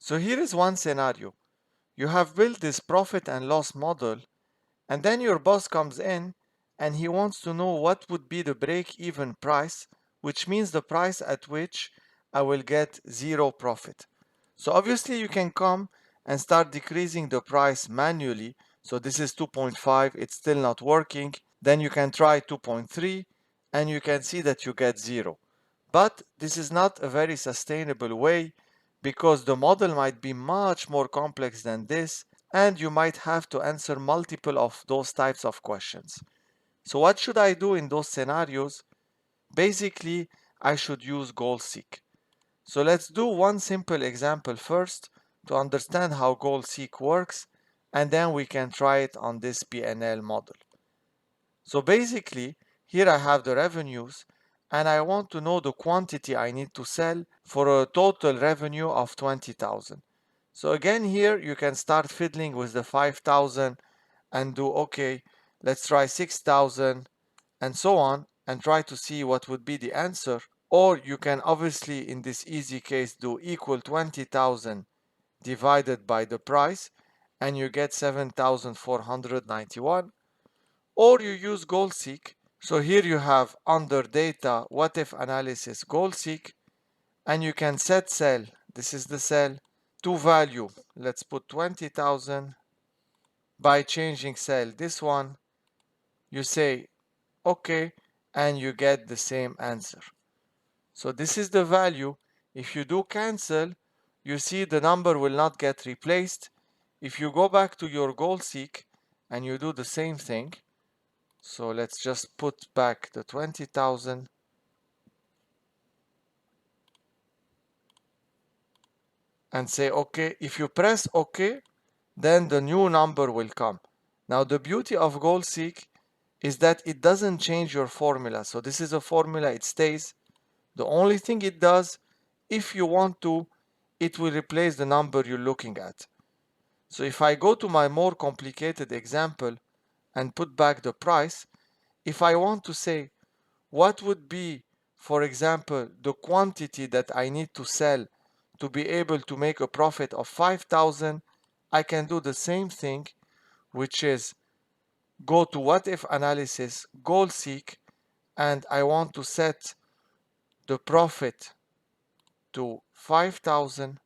So here is one scenario. You have built this profit and loss model, and then your boss comes in and he wants to know what would be the break-even price, which means the price at which I will get zero profit. So obviously you can come and start decreasing the price manually. So this is 2.5, it's still not working. Then you can try 2.3 and you can see that you get zero. But this is not a very sustainable way because the model might be much more complex than this and you might have to answer multiple of those types of questions. So what should I do in those scenarios? Basically, I should use goal-seek. So let's do one simple example first to understand how goal-seek works, and then we can try it on this P&L model. So basically, here I have the revenues, and I want to know the quantity I need to sell for a total revenue of 20,000. So again here you can start fiddling with the 5,000 and do okay, let's try 6,000 and so on and try to see what would be the answer. Or you can obviously in this easy case do equal 20,000 divided by the price and you get 7,491. Or you use goal-seek. So here you have under data what if analysis goal-seek and you can set cell, this is the cell, to value. Let's put 20,000 by changing cell this one. You say okay and you get the same answer. So this is the value. If you do cancel, you see the number will not get replaced. If you go back to your goal-seek and you do the same thing, so let's just put back the 20,000 and say okay. If you press okay, then the new number will come. Now the beauty of goal-seek is that it doesn't change your formula. So this is a formula, it stays. The only thing it does, if you want to, it will replace the number you're looking at. So if I go to my more complicated example and put back the price, if I want to say what would be, for example, the quantity that I need to sell to be able to make a profit of 5,000, I can do the same thing, which is go to what if analysis, goal-seek, and I want to set the profit to 5,000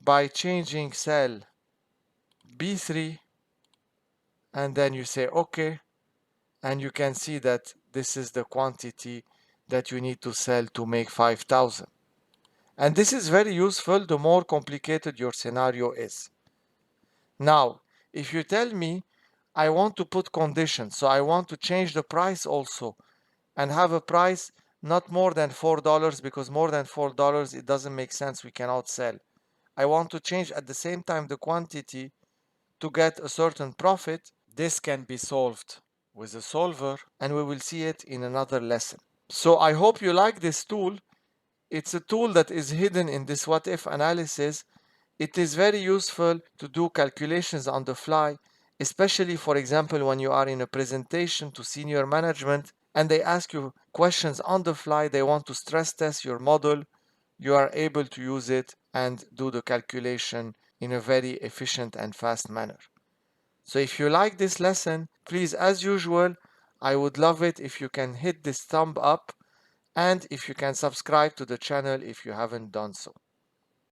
by changing cell B3 and then you say okay and you can see that this is the quantity that you need to sell to make 5,000. And this is very useful the more complicated your scenario is. Now, if you tell me I want to put conditions, so I want to change the price also and have a price not more than $4 because more than $4 it doesn't make sense, we cannot sell. I want to change at the same time the quantity to get a certain profit. This can be solved with a solver and we will see it in another lesson. So I hope you like this tool. It's a tool that is hidden in this what if analysis. It is very useful to do calculations on the fly, especially for example when you are in a presentation to senior management and they ask you questions on the fly, they want to stress test your model, you are able to use it and do the calculation in a very efficient and fast manner. So if you like this lesson, please, as usual, I would love it if you can hit this thumb up and if you can subscribe to the channel if you haven't done so.